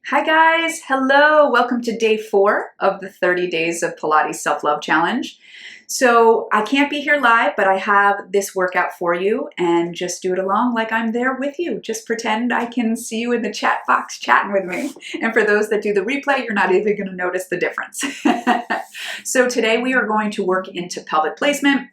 Hi guys, hello. Welcome to day 4 of the 30 days of Pilates self-love challenge. So I can't be here live, but I have this workout for you and just do it along like I'm there with you. Just pretend I can see you in the chat box chatting with me. And for those that do the replay, you're not even going to notice the difference. So today we are going to work into pelvic placement.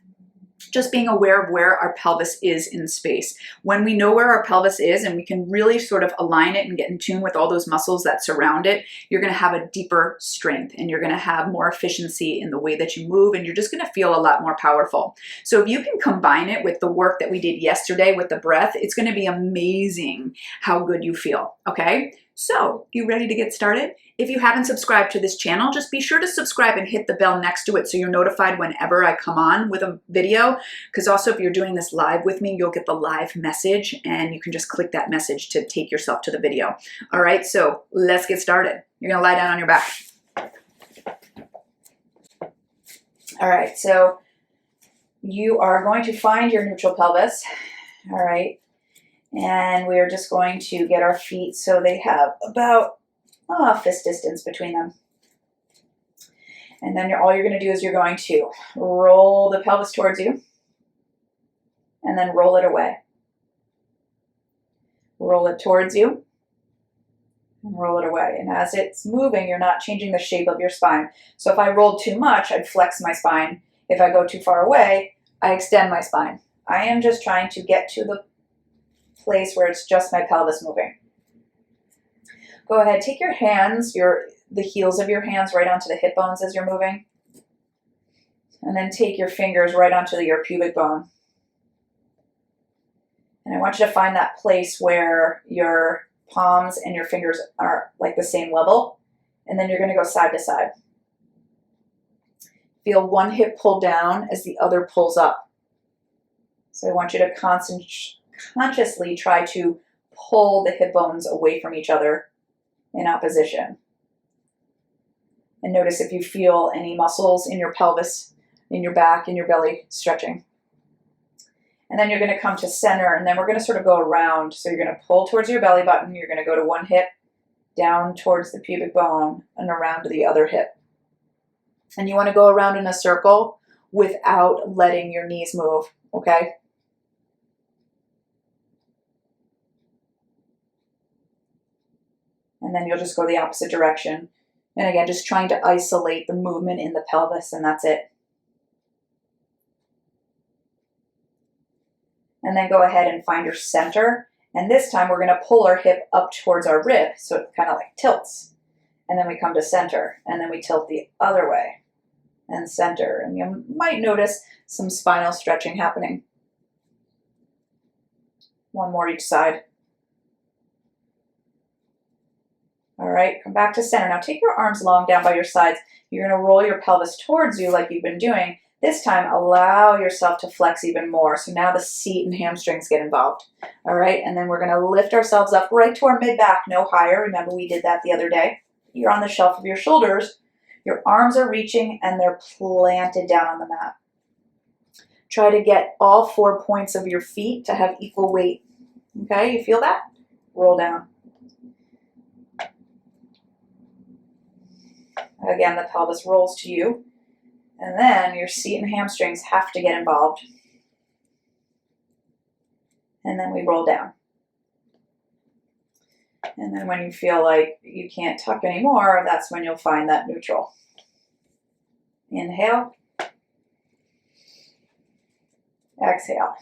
Just being aware of where our pelvis is in space. When we know where our pelvis is and we can really sort of align it and get in tune with all those muscles that surround it, you're going to have a deeper strength and you're going to have more efficiency in the way that you move, and you're just going to feel a lot more powerful. So if you can combine it with the work that we did yesterday with the breath, it's going to be amazing how good you feel, okay? So, you ready to get started? If you haven't subscribed to this channel, just be sure to subscribe and hit the bell next to it so you're notified whenever I come on with a video. Because also if you're doing this live with me, you'll get the live message and you can just click that message to take yourself to the video. All right, so let's get started. You're gonna lie down on your back. All right, so you are going to find your neutral pelvis. All right. And we're just going to get our feet so they have about fist distance between them. And then all you're going to do is you're going to roll the pelvis towards you and then roll it away. Roll it towards you and roll it away. And as it's moving, you're not changing the shape of your spine. So if I rolled too much, I'd flex my spine. If I go too far away, I extend my spine. I am just trying to get to the place where it's just my pelvis moving. Go ahead, take your hands, the heels of your hands right onto the hip bones as you're moving. And then take your fingers right onto your pubic bone. And I want you to find that place where your palms and your fingers are like the same level. And then you're going to go side to side. Feel one hip pull down as the other pulls up. So I want you to consciously try to pull the hip bones away from each other in opposition. And notice if you feel any muscles in your pelvis, in your back, in your belly stretching. And then you're going to come to center, and then we're going to sort of go around. So you're going to pull towards your belly button. You're going to go to one hip, down towards the pubic bone, and around to the other hip. And you want to go around in a circle without letting your knees move, okay? And then you'll just go the opposite direction. And again, just trying to isolate the movement in the pelvis, and that's it. And then go ahead and find your center. And this time we're going to pull our hip up towards our rib, so it kind of like tilts. And then we come to center, and then we tilt the other way and center. And you might notice some spinal stretching happening. One more each side. All right, come back to center. Now take your arms long down by your sides. You're going to roll your pelvis towards you like you've been doing. This time, allow yourself to flex even more. So now the seat and hamstrings get involved. All right, and then we're going to lift ourselves up right to our mid-back, no higher. Remember, we did that the other day. You're on the shelf of your shoulders. Your arms are reaching, and they're planted down on the mat. Try to get all 4 points of your feet to have equal weight. Okay, you feel that? Roll down. Again, the pelvis rolls to you, and then your seat and hamstrings have to get involved. And then we roll down. And then when you feel like you can't tuck anymore, that's when you'll find that neutral. Inhale. Exhale.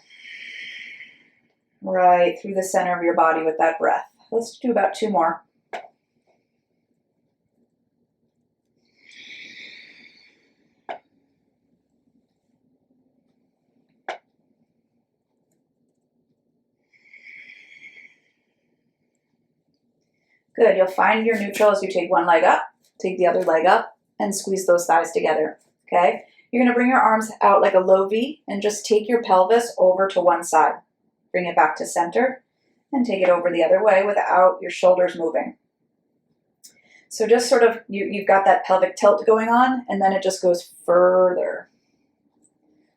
Right through the center of your body with that breath. Let's do about 2 more. Good, you'll find your neutral as you take one leg up, take the other leg up, and squeeze those thighs together, okay? You're gonna bring your arms out like a low V and just take your pelvis over to one side. Bring it back to center and take it over the other way without your shoulders moving. So just sort of, you've got that pelvic tilt going on, and then it just goes further.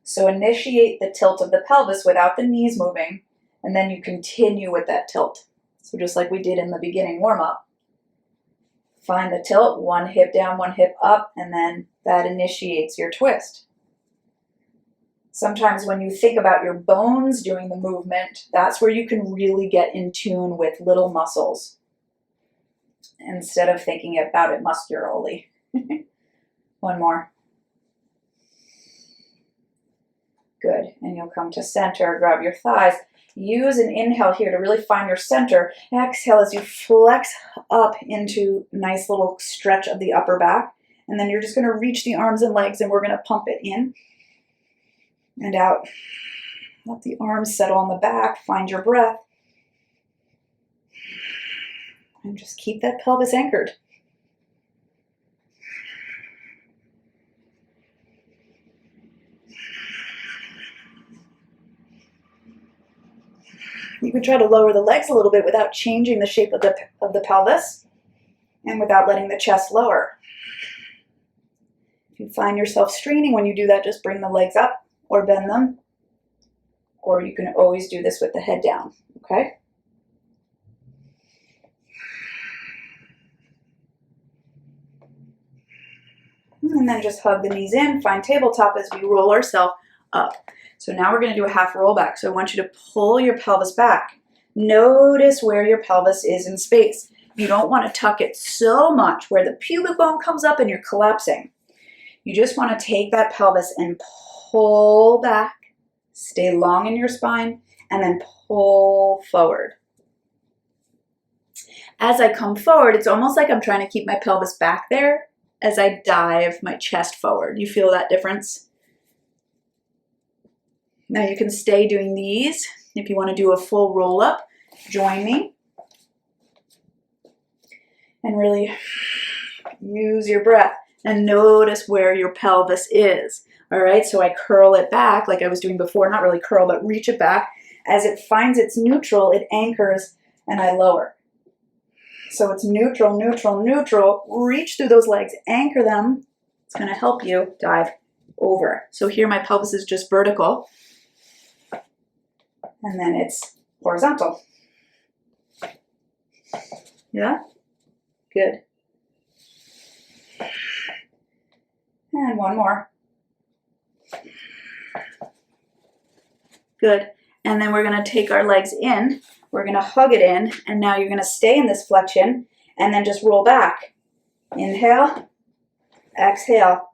So initiate the tilt of the pelvis without the knees moving, and then you continue with that tilt. So just like we did in the beginning warm-up. Find the tilt, one hip down, one hip up, and then that initiates your twist. Sometimes when you think about your bones doing the movement, that's where you can really get in tune with little muscles instead of thinking about it muscularly. One more. Good. And you'll come to center, grab your thighs. Use an inhale here to really find your center. Exhale as you flex up into a nice little stretch of the upper back. And then you're just going to reach the arms and legs, and we're going to pump it in and out. Let the arms settle on the back. Find your breath. And just keep that pelvis anchored. You can try to lower the legs a little bit without changing the shape of the pelvis and without letting the chest lower. If you find yourself straining when you do that, just bring the legs up or bend them. Or you can always do this with the head down, okay? And then just hug the knees in, find tabletop as we roll ourselves up. So now we're going to do a half roll back. So I want you to pull your pelvis back. Notice where your pelvis is in space. You don't want to tuck it so much where the pubic bone comes up and you're collapsing. You just want to take that pelvis and pull back, stay long in your spine, and then pull forward. As I come forward, it's almost like I'm trying to keep my pelvis back there as I dive my chest forward. You feel that difference? Now you can stay doing these. If you want to do a full roll up, join me. And really use your breath and notice where your pelvis is. All right, so I curl it back like I was doing before, not really curl, but reach it back. As it finds its neutral, it anchors and I lower. So it's neutral, neutral, neutral. Reach through those legs, anchor them. It's going to help you dive over. So here my pelvis is just vertical. And then it's horizontal. Yeah? Good. And one more. Good. And then we're going to take our legs in. We're going to hug it in. And now you're going to stay in this flexion and then just roll back. Inhale. Exhale.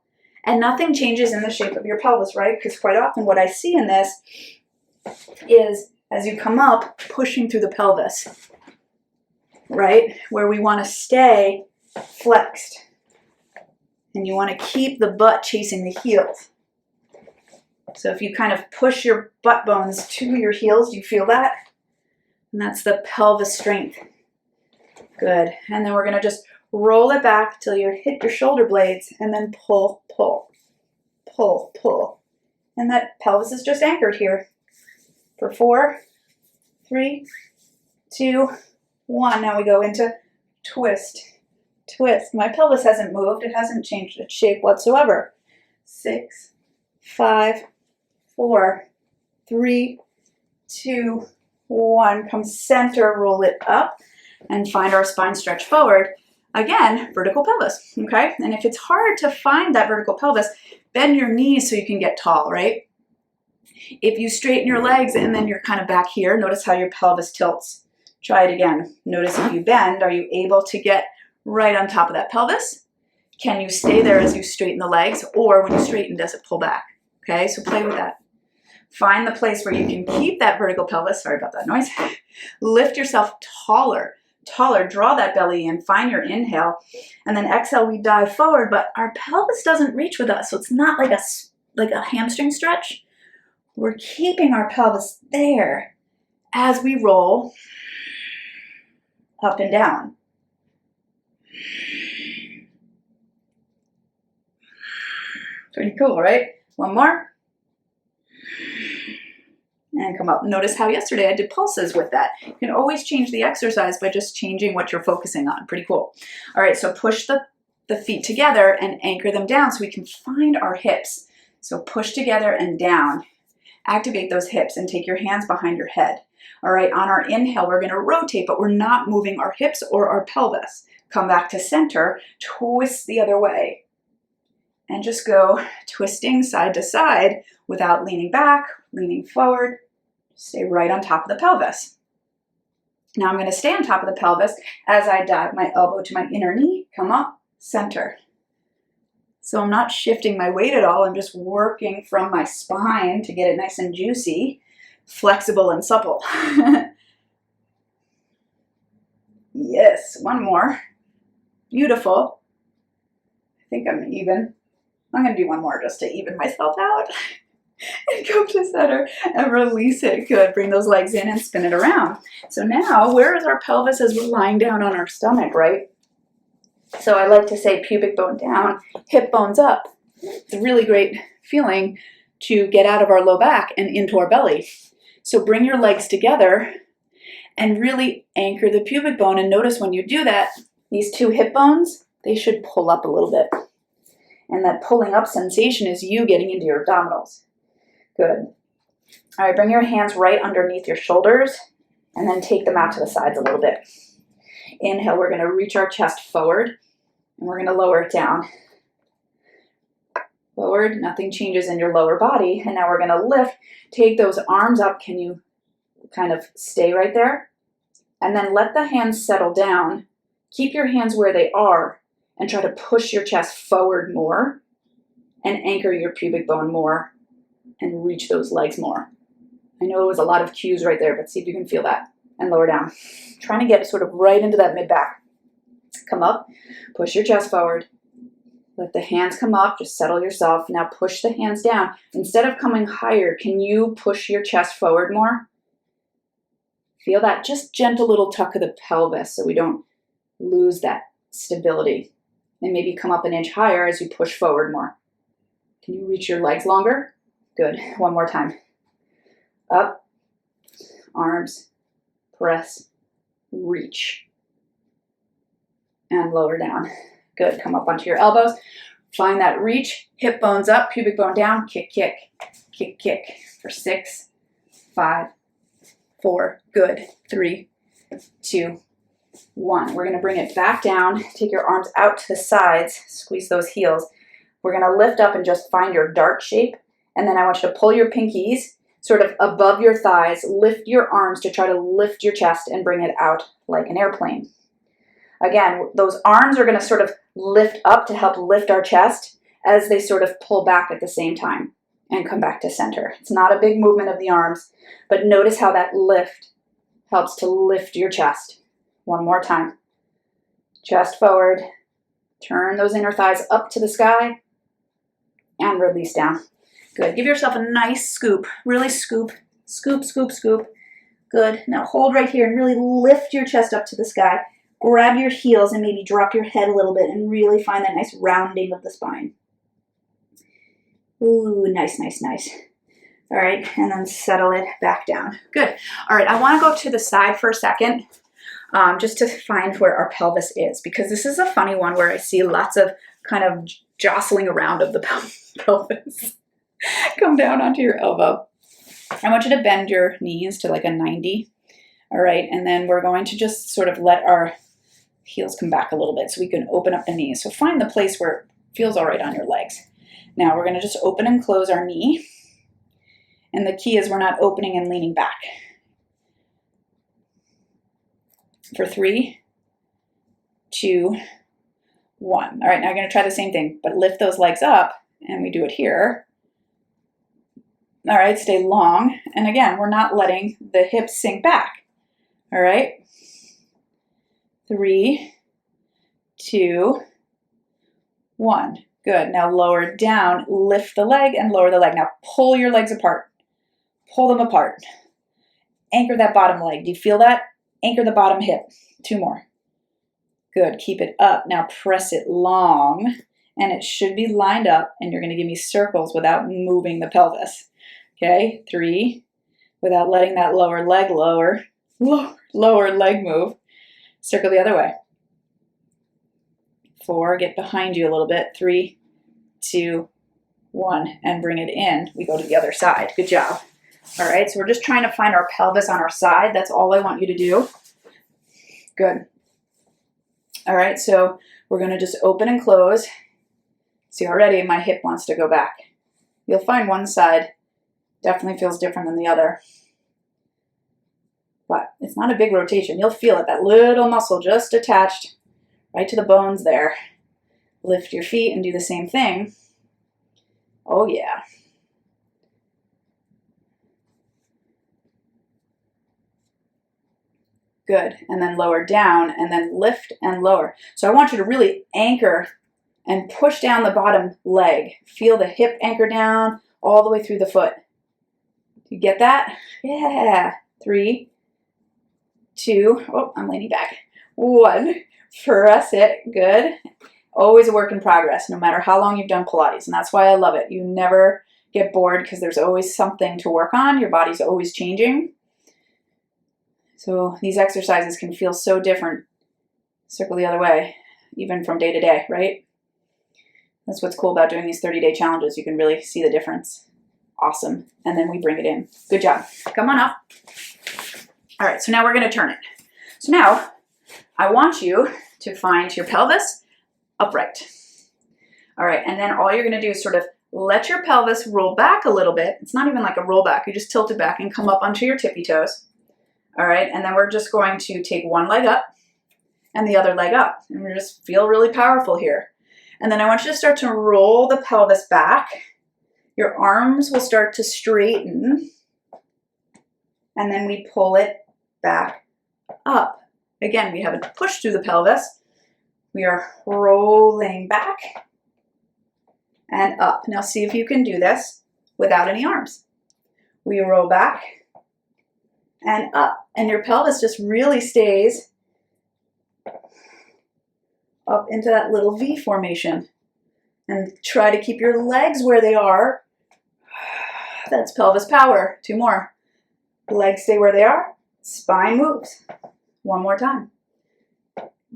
And nothing changes in the shape of your pelvis, right? Because quite often what I see in this is as you come up, pushing through the pelvis, right? Where we want to stay flexed. And you want to keep the butt chasing the heels. So if you kind of push your butt bones to your heels, do you feel that? And that's the pelvis strength. Good. And then we're going to just roll it back till you hit your shoulder blades and then pull, pull, pull, pull. And that pelvis is just anchored here. For 4, 3, 2, 1. Now we go into twist, twist. My pelvis hasn't moved. It hasn't changed its shape whatsoever. 6, 5, 4, 3, 2, 1. Come center, roll it up, and find our spine stretch forward. Again, vertical pelvis, okay? And if it's hard to find that vertical pelvis, bend your knees so you can get tall, right? If you straighten your legs and then you're kind of back here, notice how your pelvis tilts. Try it again. Notice if you bend, are you able to get right on top of that pelvis? Can you stay there as you straighten the legs, or when you straighten, does it pull back? Okay, so play with that. Find the place where you can keep that vertical pelvis. Sorry about that noise. Lift yourself taller, taller. Draw that belly in. Find your inhale. And then exhale, we dive forward, but our pelvis doesn't reach with us, so it's not like a hamstring stretch. We're keeping our pelvis there as we roll up and down. Pretty cool, right? One more. And come up. Notice how yesterday I did pulses with that. You can always change the exercise by just changing what you're focusing on. Pretty cool. All right, so push the feet together and anchor them down so we can find our hips. So push together and down. Activate those hips and take your hands behind your head. All right, on our inhale, we're going to rotate, but we're not moving our hips or our pelvis. Come back to center, twist the other way, and just go twisting side to side without leaning back, leaning forward. Stay right on top of the pelvis. Now I'm going to stay on top of the pelvis as I dive my elbow to my inner knee, come up, center. So I'm not shifting my weight at all. I'm just working from my spine to get it nice and juicy, flexible and supple. Yes, one more. Beautiful. I think I'm even. I'm going to do one more just to even myself out. And go to center and release it. Good. Bring those legs in and spin it around. So now, where is our pelvis as we're lying down on our stomach, right? So I like to say pubic bone down, hip bones up. It's a really great feeling to get out of our low back and into our belly. So bring your legs together and really anchor the pubic bone. And notice when you do that, these two hip bones, they should pull up a little bit. And that pulling up sensation is you getting into your abdominals. Good. All right, bring your hands right underneath your shoulders and then take them out to the sides a little bit. Inhale, we're going to reach our chest forward and we're going to lower it down. Forward, nothing changes in your lower body. And now we're going to lift, take those arms up. Can you kind of stay right there? And then let the hands settle down. Keep your hands where they are and try to push your chest forward more and anchor your pubic bone more. And reach those legs more. I know it was a lot of cues right there, but see if you can feel that. And lower down. Trying to get sort of right into that mid-back. Come up, push your chest forward. Let the hands come up, just settle yourself. Now push the hands down. Instead of coming higher, can you push your chest forward more? Feel that just gentle little tuck of the pelvis so we don't lose that stability. And maybe come up an inch higher as you push forward more. Can you reach your legs longer? Good. One more time. Up, arms, press, reach, and lower down. Good. Come up onto your elbows. Find that reach. Hip bones up, pubic bone down. Kick, kick, kick, kick. For 6, 5, 4. Good. 3, 2, 1. We're going to bring it back down. Take your arms out to the sides. Squeeze those heels. We're going to lift up and just find your dart shape. And then I want you to pull your pinkies sort of above your thighs, lift your arms to try to lift your chest and bring it out like an airplane. Again, those arms are going to sort of lift up to help lift our chest as they sort of pull back at the same time and come back to center. It's not a big movement of the arms, but notice how that lift helps to lift your chest. One more time. Chest forward. Turn those inner thighs up to the sky and release down. Good. Give yourself a nice scoop. Really scoop, scoop, scoop, scoop. Good. Now hold right here and really lift your chest up to the sky. Grab your heels and maybe drop your head a little bit and really find that nice rounding of the spine. Ooh, nice, nice, nice. All right, and then settle it back down. Good. All right, I want to go to the side for a second just to find where our pelvis is, because this is a funny one where I see lots of kind of jostling around of the pelvis. Come down onto your elbow. I want you to bend your knees to like a 90. All right, and then we're going to just sort of let our heels come back a little bit so we can open up the knees. So find the place where it feels all right on your legs. Now we're going to just open and close our knee. And the key is we're not opening and leaning back. For 3, 2, 1. All right, now we're going to try the same thing, but lift those legs up, and we do it here. All right, stay long. And again, we're not letting the hips sink back. All right. 3, 2, 1. Good. Now lower it down, lift the leg and lower the leg. Now pull your legs apart. Pull them apart. Anchor that bottom leg. Do you feel that? Anchor the bottom hip. 2 more. Good. Keep it up. Now press it long, and it should be lined up, and you're going to give me circles without moving the pelvis. Okay. 3, without letting that lower leg lower leg move. Circle the other way. 4, get behind you a little bit. 3, 2, 1, and bring it in. We go to the other side. Good job. All right, so we're just trying to find our pelvis on our side. That's all I want you to do. Good. All right, so we're gonna just open and close. See, already my hip wants to go back. You'll find one side definitely feels different than the other. But it's not a big rotation. You'll feel it, that little muscle just attached right to the bones there. Lift your feet and do the same thing. Oh yeah. Good, and then lower down, and then lift and lower. So I want you to really anchor and push down the bottom leg. Feel the hip anchor down all the way through the foot. You get that? Yeah. 3, 2, oh, I'm leaning back. 1, press it, good. Always a work in progress, no matter how long you've done Pilates, and that's why I love it. You never get bored because there's always something to work on. Your body's always changing. So these exercises can feel so different. Circle the other way, even from day to day, right? That's what's cool about doing these 30-day challenges. You can really see the difference. Awesome. And then we bring it in. Good job. Come on up. All right, so now we're going to turn it. So now I want you to find your pelvis upright. All right, and then all you're going to do is sort of let your pelvis roll back a little bit. It's not even like a roll back. You just tilt it back and come up onto your tippy toes. All right, and then we're just going to take one leg up and the other leg up. And we just feel really powerful here. And then I want you to start to roll the pelvis back. Your arms will start to straighten. And then we pull it back up. Again, we haven't pushed through the pelvis. We are rolling back and up. Now see if you can do this without any arms. We roll back and up. And your pelvis just really stays up into that little V formation. And try to keep your legs where they are. That's pelvis power. 2 more. Legs stay where they are. Spine moves. 1 more time.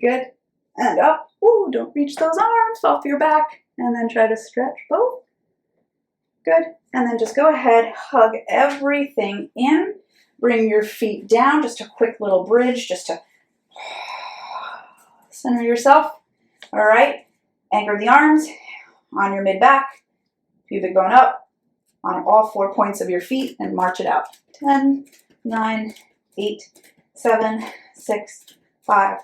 Good. And up. Ooh, don't reach those arms off your back. And then try to stretch both. Good. And then just go ahead, hug everything in. Bring your feet down. Just a quick little bridge just to center yourself. All right. Anchor the arms on your mid-back. Pubic bone up on all 4 points of your feet and march it out. 10, 9, 8, 7, 6, 5,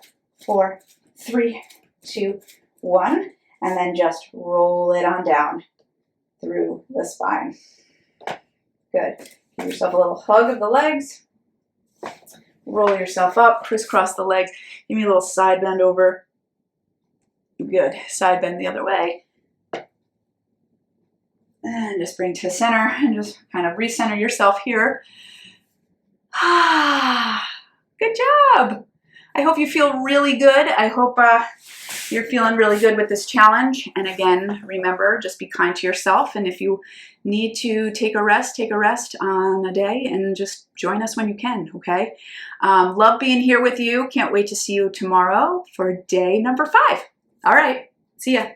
4, 3, 2, 1. And then just roll it on down through the spine. Good. Give yourself a little hug of the legs. Roll yourself up, crisscross the legs. Give me a little side bend over. Good. Side bend the other way. And just bring to the center and just kind of recenter yourself here. Good job. I hope you feel really good. I hope you're feeling really good with this challenge. And again, remember, just be kind to yourself. And if you need to take a rest on a day and just join us when you can, okay? Love being here with you. Can't wait to see you tomorrow for day number 5. All right. See ya.